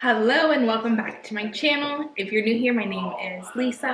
Hello and welcome back to my channel. If you're new here, my name is Lisa.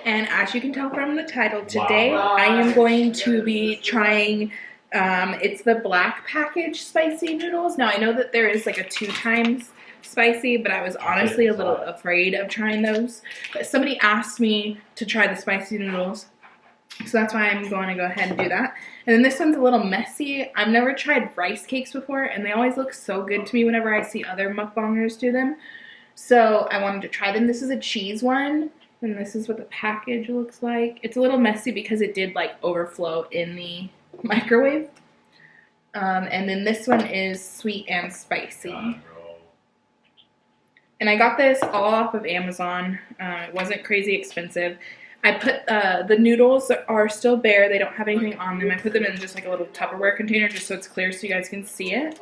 And as you can tell from the title, today I am going to be trying, it's the black package spicy noodles. Now I know that there is like a 2 times spicy, but I was honestly a little afraid of trying those. But somebody asked me to try the spicy noodles, so that's why I'm going to go ahead and do that. And then this one's a little messy. I've never tried rice cakes before, and they always look so good to me whenever I see other mukbangers do them. So I wanted to try them. This is a cheese one, and this is what the package looks like. It's a little messy because it did like overflow in the microwave. And then this one is sweet and spicy. And I got this all off of Amazon. It wasn't crazy expensive. I put, the noodles are still bare. They don't have anything on them. I put them in just like a little Tupperware container just so it's clear so you guys can see it.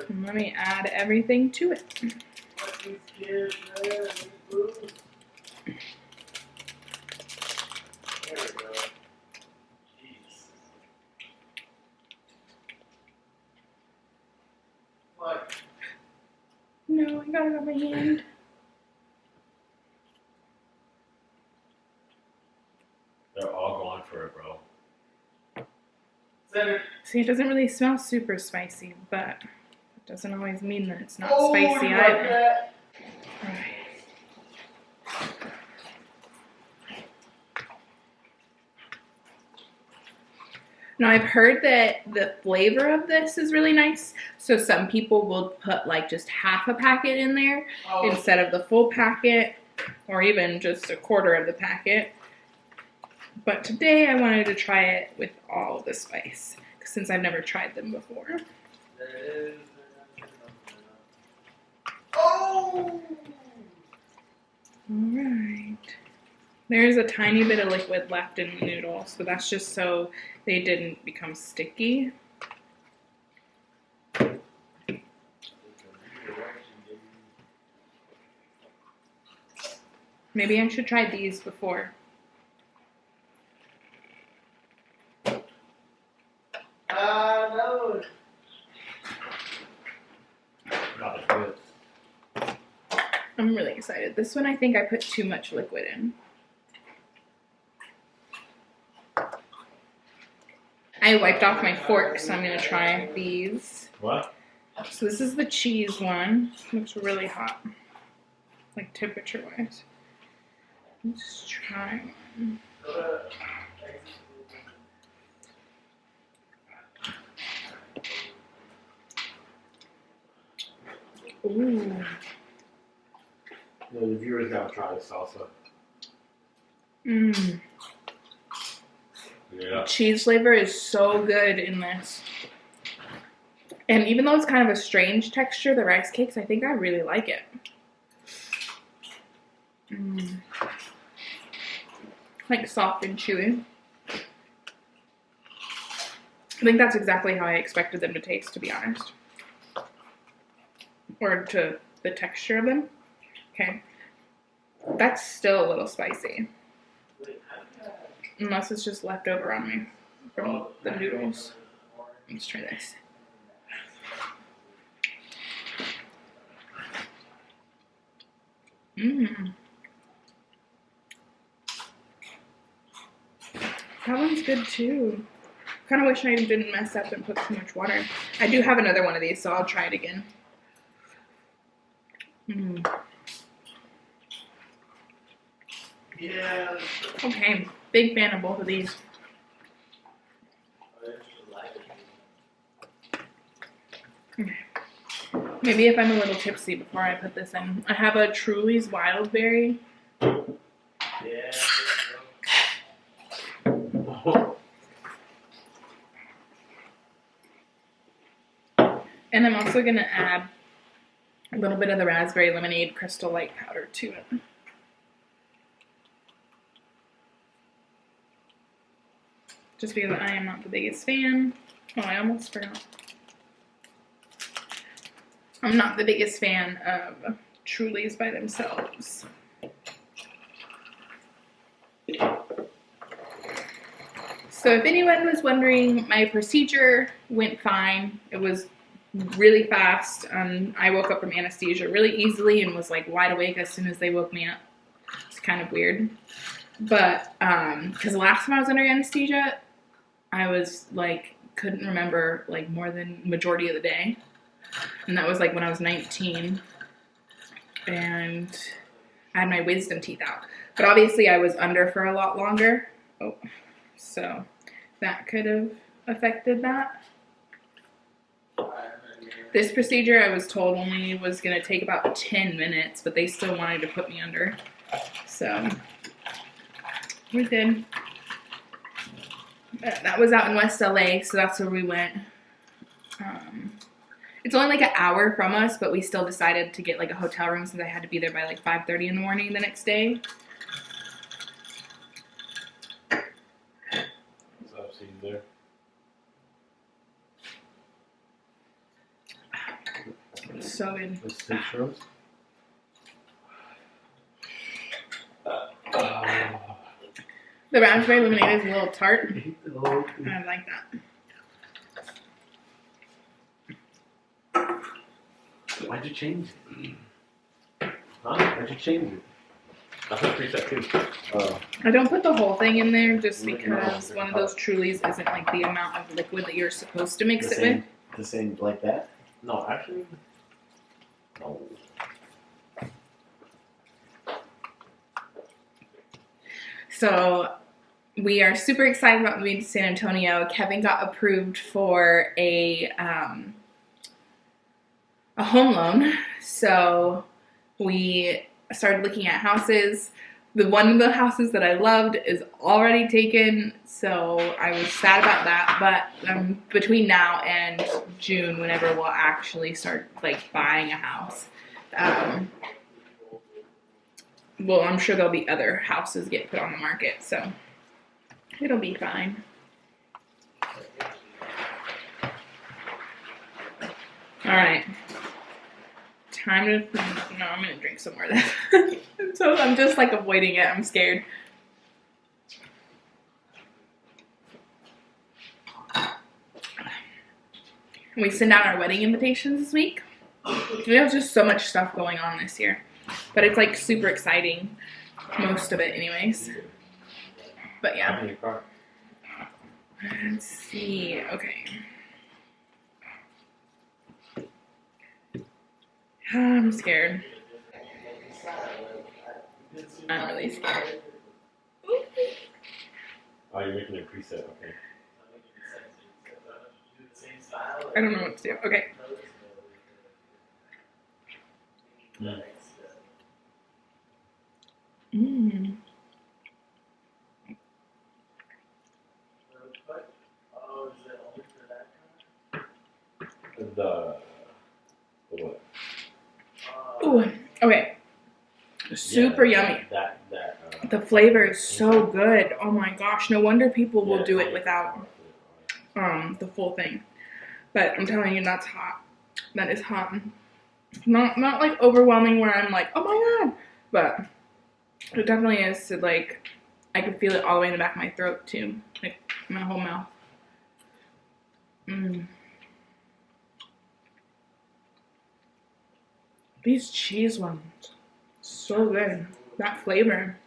And let me add everything to it. No, I got it on my hand. They're all going for it, bro. See, it doesn't really smell super spicy, but it doesn't always mean that it's not spicy either. Alright. Now I've heard that the flavor of this is really nice, so some people will put like just half a packet in there instead of the full packet, or even just a quarter of the packet. But today I wanted to try it with all of the spice, since I've never tried them before. Alright. There's a tiny bit of liquid left in the noodle, so that's just so they didn't become sticky. Maybe I should try these before. No. Not good. I'm really excited. This one I think I put too much liquid in. I wiped off my fork, so I'm going to try these. What? So this is the cheese one. Looks really hot, like temperature-wise. Let's try one. Ooh. The viewers gotta try the salsa. Mmm. Yeah. Cheese flavor is so good in this. And even though it's kind of a strange texture, the rice cakes, I think I really like it. Mmm. Like soft and chewy. I think that's exactly how I expected them to taste, to be honest. Or to the texture of them. Okay. That's still a little spicy. Unless it's just left over on me from the noodles. Let's try this. Mmm. That one's good too. Kind of wish I didn't mess up and put too much water. I do have another one of these, so I'll try it again. Mmm. Yeah. Okay, big fan of both of these. Okay. Maybe if I'm a little tipsy before I put this in. I have a Truly's Wild Berry. Yeah. And I'm also going to add a little bit of the raspberry lemonade crystal light powder to it. Just because I am not the biggest fan. Oh, I almost forgot. I'm not the biggest fan of Truly's by themselves. So if anyone was wondering, my procedure went fine. It was really fast. I woke up from anesthesia really easily and was like wide awake as soon as they woke me up. It's kind of weird. But because the last time I was under anesthesia, I was like, couldn't remember like more than majority of the day. And that was like when I was 19. And I had my wisdom teeth out. But obviously I was under for a lot longer. Oh, so that could have affected that. This procedure I was told only was going to take about 10 minutes, but they still wanted to put me under. So we did. That was out in West LA, so that's where we went. It's only like an hour from us, but we still decided to get like a hotel room since I had to be there by like 5:30 in the morning the next day. What's up, see you there? So good. Let's take shrooms. The raspberry lemonade is a little tart. I like that. Why'd you change it? Huh? Why'd you change it? I put preset too. I don't put the whole thing in there just because one of those Trulies isn't like the amount of liquid that you're supposed to mix it with. The same like that? No, actually, no. So we are super excited about moving to San Antonio. Kevin got approved for a home loan, so we started looking at houses. One of the houses that I loved is already taken, so I was sad about that. But between now and June, whenever we'll actually start like buying a house, well, I'm sure there'll be other houses get put on the market, so it'll be fine. All right. Time to, no, I'm gonna drink some more of this. So I'm just like avoiding it. I'm scared. We send out our wedding invitations this week. We have just so much stuff going on this year, but it's like super exciting. Most of it, anyways. But yeah. I'm in your car. Let's see. Okay. I'm scared. I'm really scared. Oh, you're making a preset, okay. I don't know what to do. Okay. Mm. Mmm. The what? Ooh. Okay. Super yummy. The flavor is so good. Oh my gosh. No wonder people will do it without the full thing. But I'm telling you, that's hot. That is hot. Not like overwhelming where I'm like, oh my god. But it definitely is to like, I can feel it all the way in the back of my throat too. Like my whole mouth. Mmm. These cheese ones, so good. That flavor.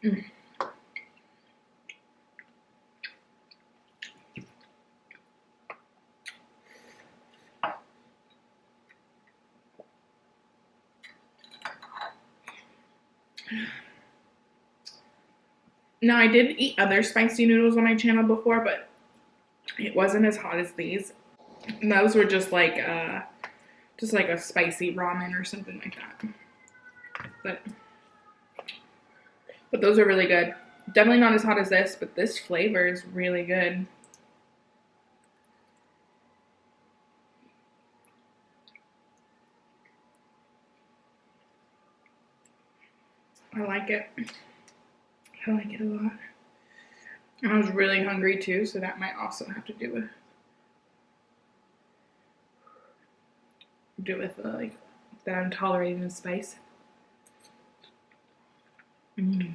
Mm. Now, I did eat other spicy noodles on my channel before, but it wasn't as hot as these. And those were just like a spicy ramen or something like that. But those are really good. Definitely not as hot as this, but this flavor is really good. I like it. I like it a lot. And I was really hungry too, so that might also have to do with like that I'm tolerating the spice. Mm.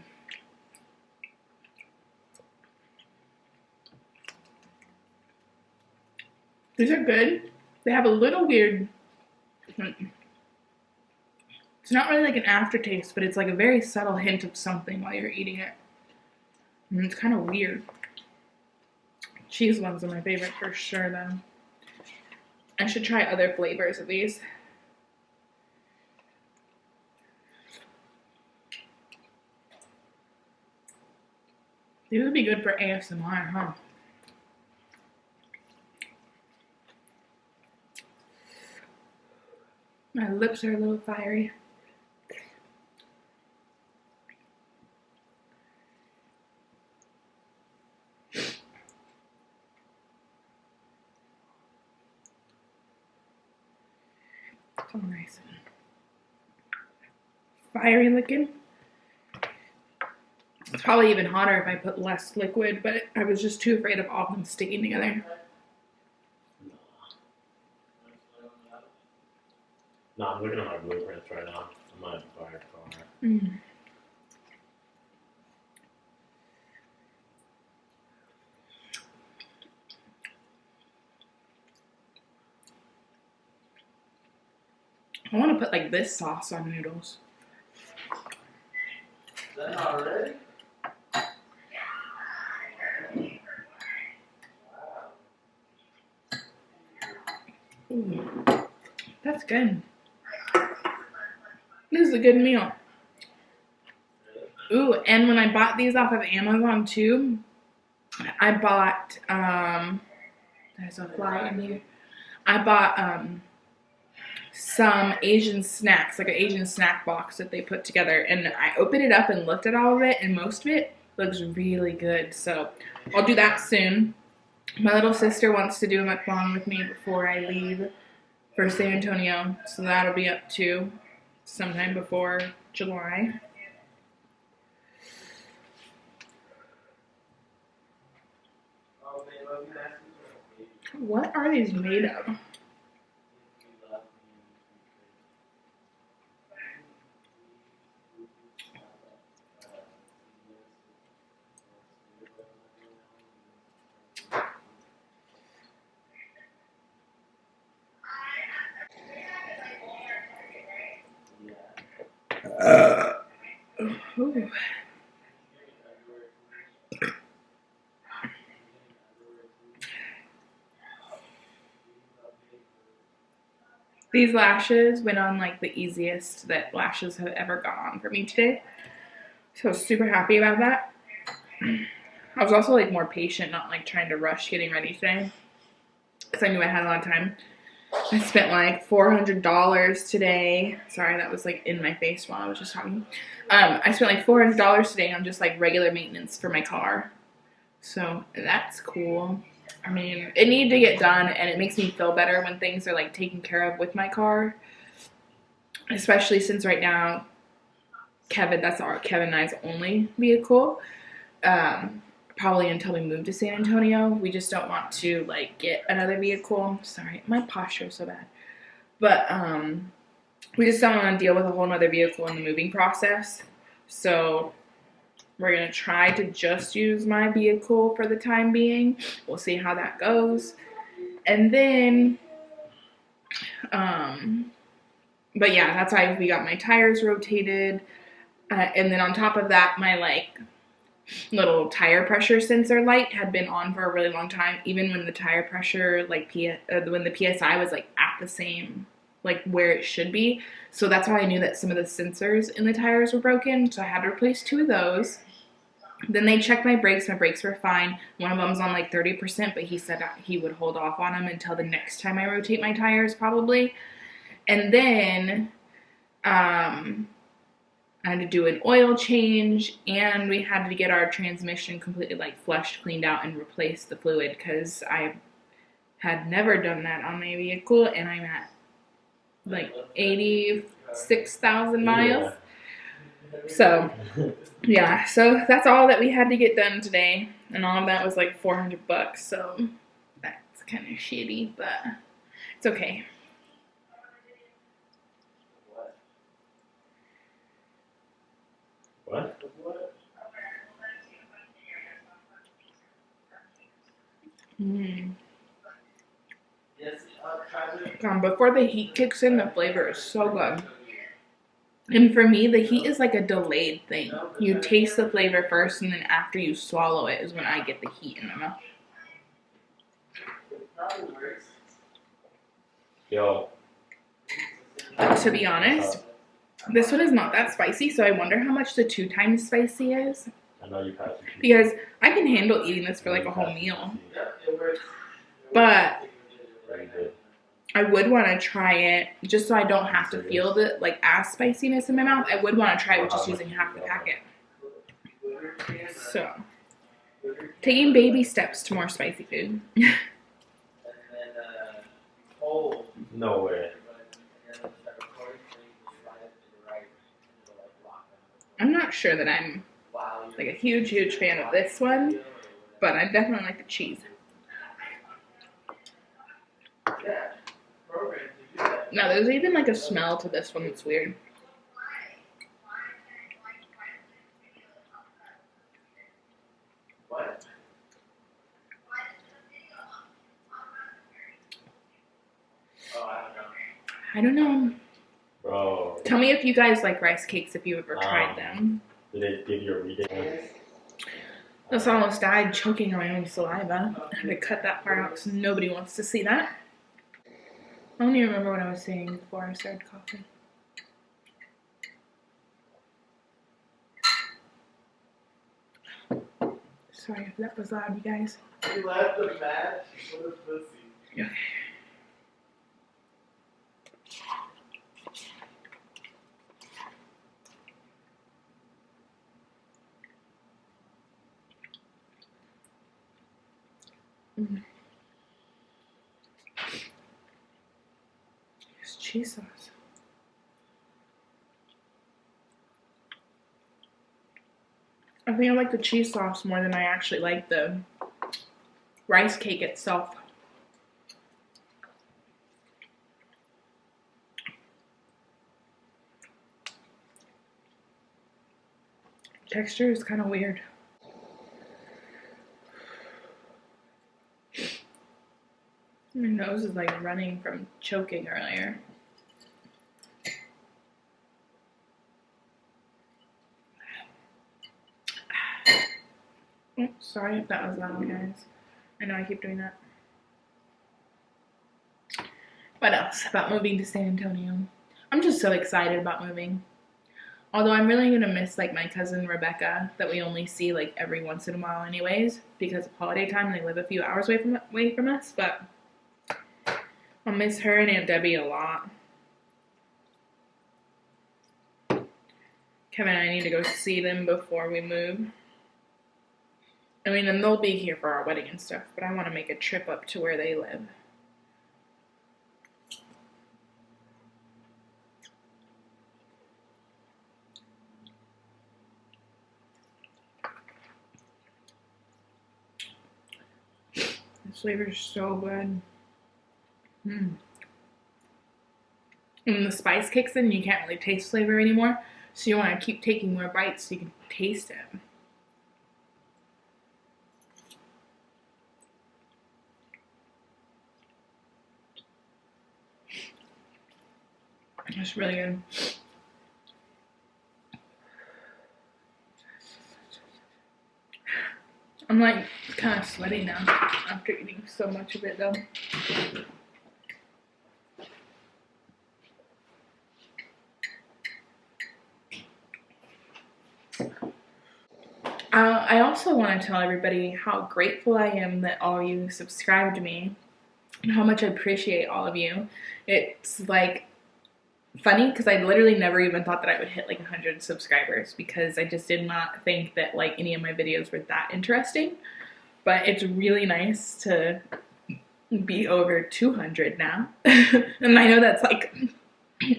These are good. They have a little weird, it's not really like an aftertaste, but it's like a very subtle hint of something while you're eating it. And it's kind of weird. Cheese ones are my favorite for sure though. I should try other flavors of these. These would be good for ASMR, huh? My lips are a little fiery. So nice. Fiery looking. It's probably even hotter if I put less liquid, but I was just too afraid of all of them sticking together. No, I'm looking at my blueprints right now. I'm not buy a car. Mm. I want to put like this sauce on noodles. Is that not ready? Ooh, that's good. This is a good meal. Ooh, and when I bought these off of Amazon too, I bought, there's a fly in here. I bought, some Asian snacks, like an Asian snack box that they put together, and I opened it up and looked at all of it, and most of it looks really good, so I'll do that soon. My little sister wants to do a mukbang with me before I leave for San Antonio, so that'll be up to sometime before July. What are these made of? Ooh. These lashes went on like the easiest that lashes have ever gone on for me today. So I was super happy about that. I was also like more patient, not like trying to rush getting ready today, because I knew I had a lot of time. I spent like $400 today. Sorry, that was like in my face while I was just talking. I spent like $400 today on just like regular maintenance for my car. So that's cool. I mean, it needed to get done, and it makes me feel better when things are like taken care of with my car. Especially since right now, Kevin and I's only vehicle. Probably until we move to San Antonio. We just don't want to like get another vehicle. Sorry, my posture is so bad. But we just don't want to deal with a whole nother vehicle in the moving process. So we're going to try to just use my vehicle for the time being. We'll see how that goes. And then, but yeah, that's why we got my tires rotated. And then on top of that, my like little tire pressure sensor light had been on for a really long time, even when the tire pressure, like when the PSI was like at the same, like where it should be. So that's how I knew that some of the sensors in the tires were broken. So I had to replace 2 of those. Then they checked my brakes. My brakes were fine. One of them's on like 30%, but he said he would hold off on them until the next time I rotate my tires, probably. And then I had to do an oil change, and we had to get our transmission completely like flushed, cleaned out, and replace the fluid, because I had never done that on my vehicle, and I'm at like 86,000 miles. So yeah, so that's all that we had to get done today, and all of that was like $400. So that's kind of shitty, but it's okay. What? Before the heat kicks in, the flavor is so good. And for me, the heat is like a delayed thing. You taste the flavor first, and then after you swallow it is when I get the heat in my mouth. Yo. But to be honest, this one is not that spicy, so I wonder how much the 2 times spicy is. I know you passed it. Because I can handle eating this for like a whole meal. But I would want to try it just so I don't have to feel the like ass spiciness in my mouth. I would want to try it with just using half the packet. So, taking baby steps to more spicy food. No way. I'm not sure that I'm like a huge fan of this one, but I definitely like the cheese. Now, there's even like a smell to this one that's weird. I don't know. Bro. Tell me if you guys like rice cakes if you ever tried them. Did they give you a reading? I almost died choking on my own saliva. I had to cut that part out because nobody wants to see that. I don't even remember what I was saying before I started coughing. Sorry if that was loud, you guys. You left the match? What a pussy. Okay. Here's cheese sauce. I think I like the cheese sauce more than I actually like the rice cake itself. Texture is kind of weird. My nose is like running from choking earlier. Oh, sorry if that was loud, guys. I know I keep doing that. What else about moving to San Antonio? I'm just so excited about moving. Although I'm really gonna miss like my cousin Rebecca that we only see like every once in a while anyways because of holiday time and they live a few hours away from us, but I'll miss her and Aunt Debbie a lot. Kevin and I need to go see them before we move. I mean, and they'll be here for our wedding and stuff, but I want to make a trip up to where they live. This flavor is so good. And the spice kicks in, you can't really taste flavor anymore, so you want to keep taking more bites so you can taste it. It's really good. I'm like kind of sweaty now after eating so much of it though. I also want to tell everybody how grateful I am that all of you subscribe to me and how much I appreciate all of you. It's like funny because I literally never even thought that I would hit like 100 subscribers because I just did not think that like any of my videos were that interesting. But it's really nice to be over 200 now. And I know that's like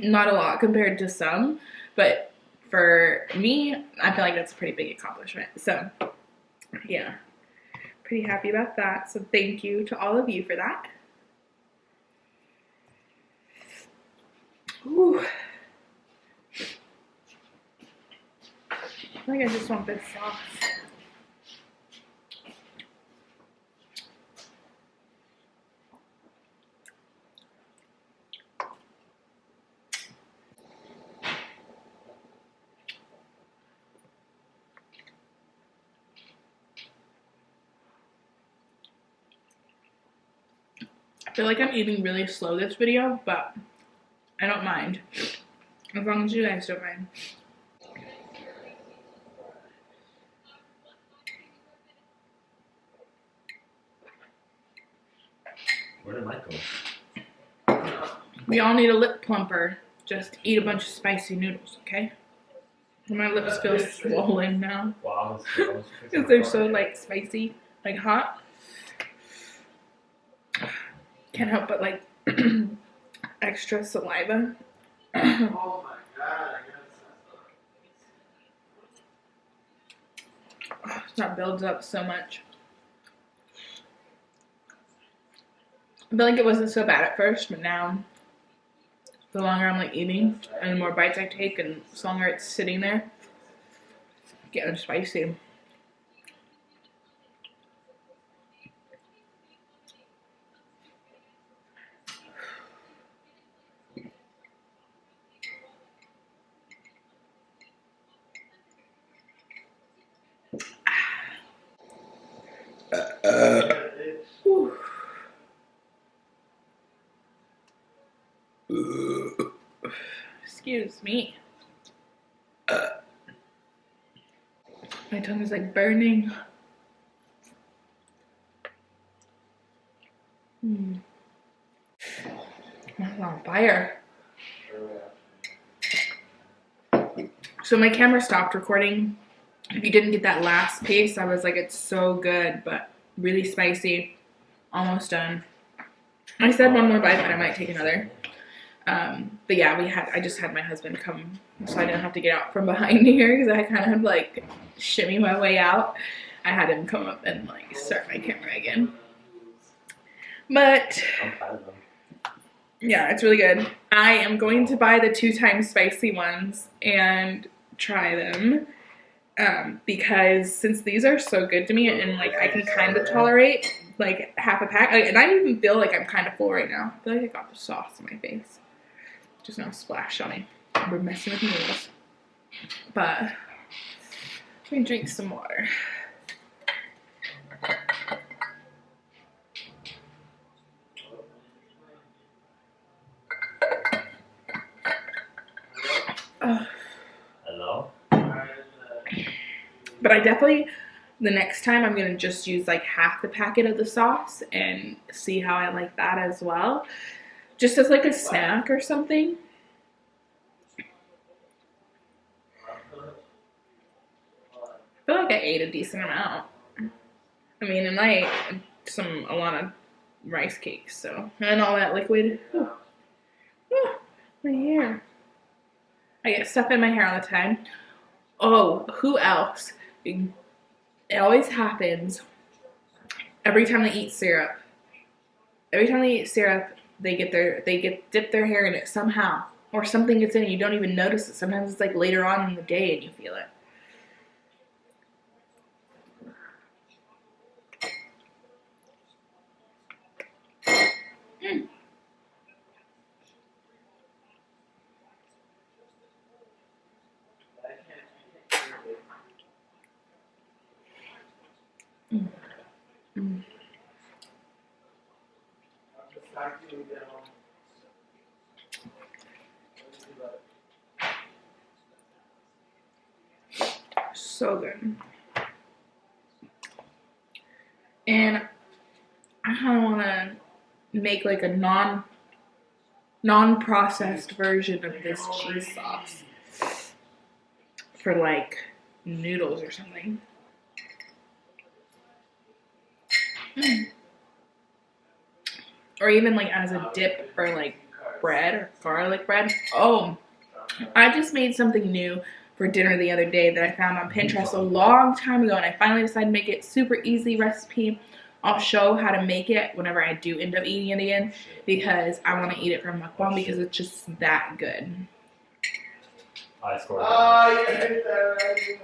not a lot compared to some, but for me, I feel like that's a pretty big accomplishment. So yeah, pretty happy about that. So thank you to all of you for that. Ooh. think I just want this sauce. I feel like I'm eating really slow this video, but I don't mind. As long as you guys don't mind. Where did Mike go? We all need a lip plumper. Just eat a bunch of spicy noodles, okay? My lips feel swollen now. Wow, Because they're so like spicy, like hot. Can't help but like extra saliva. Oh my god, That builds up so much. I feel like it wasn't so bad at first, but now the longer I'm like eating and the more bites I take and the longer it's sitting there, it's getting spicy. Excuse me. My tongue is like burning. That's on fire. So my camera stopped recording. If you didn't get that last piece, I was like, it's so good, but really spicy. Almost done. I said one more bite, but I might take another. But yeah, I just had my husband come, so I didn't have to get out from behind here because I kind of like shimmy my way out. I had him come up and like start my camera again. But yeah, it's really good. I am going to buy the 2 times spicy ones and try them. Because since these are so good to me and like I can kind of tolerate like half a pack, and I even feel like I'm kind of full right now. I feel like I got the sauce in my face. Just now splashed on me. We're messing with noodles. But let me drink some water. Hello? But I definitely, the next time I'm going to just use like half the packet of the sauce and see how I like that as well. Just as like a snack or something. I feel like I ate a decent amount. I mean, and I ate a lot of rice cakes, so, and all that liquid. Ooh. Ooh, my hair. I get stuff in my hair all the time. Oh, who else? It always happens every time they eat syrup. Every time they eat syrup, they dip their hair in it somehow, or something gets in it. You don't even notice it. Sometimes it's like later on in the day and you feel it. So good. And I kind of want to make like a non-processed version of this cheese sauce for like noodles or something. Or even like as a dip for like bread or garlic bread. Oh, I just made something new for dinner the other day that I found on Pinterest a long time ago, and I finally decided to make it. Super easy recipe. I'll show how to make it whenever I do end up eating it again, because I want to eat it from Mukbang because it's just that good. I scored. Oh, you hit that right.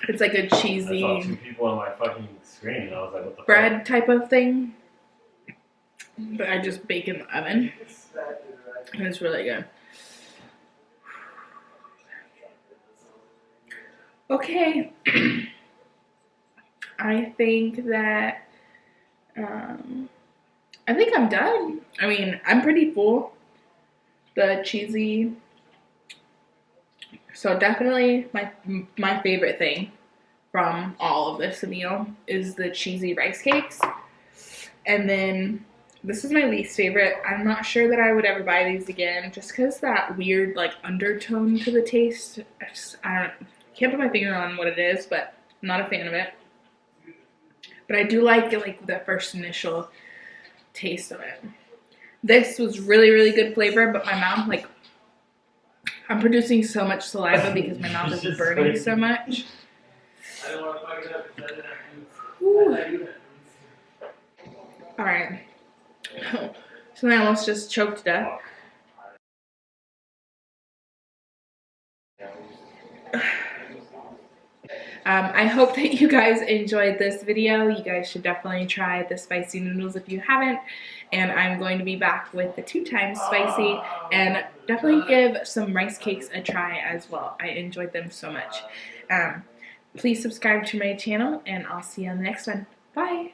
It's like a I saw cheesy 2 people on my fucking screen, and I was like, what the fuck? bread type of thing. But I just bake in the oven. And it's really good. Okay. I think that I think I'm done. I mean, I'm pretty full. The cheesy. So definitely my favorite thing from all of this meal is the cheesy rice cakes. And then this is my least favorite. I'm not sure that I would ever buy these again just because that weird like undertone to the taste. I can't put my finger on what it is, but I'm not a fan of it. But I do like the first initial taste of it. This was really, really good flavor, but my mouth, like, I'm producing so much saliva because my mouth is burning so much. I don't want to fuck it up because I didn't Alright. So I almost just choked to death. I hope that you guys enjoyed this video. You guys should definitely try the spicy noodles if you haven't. And I'm going to be back with the 2 times spicy, and definitely give some rice cakes a try as well. I enjoyed them so much. Please subscribe to my channel, and I'll see you on the next one. Bye!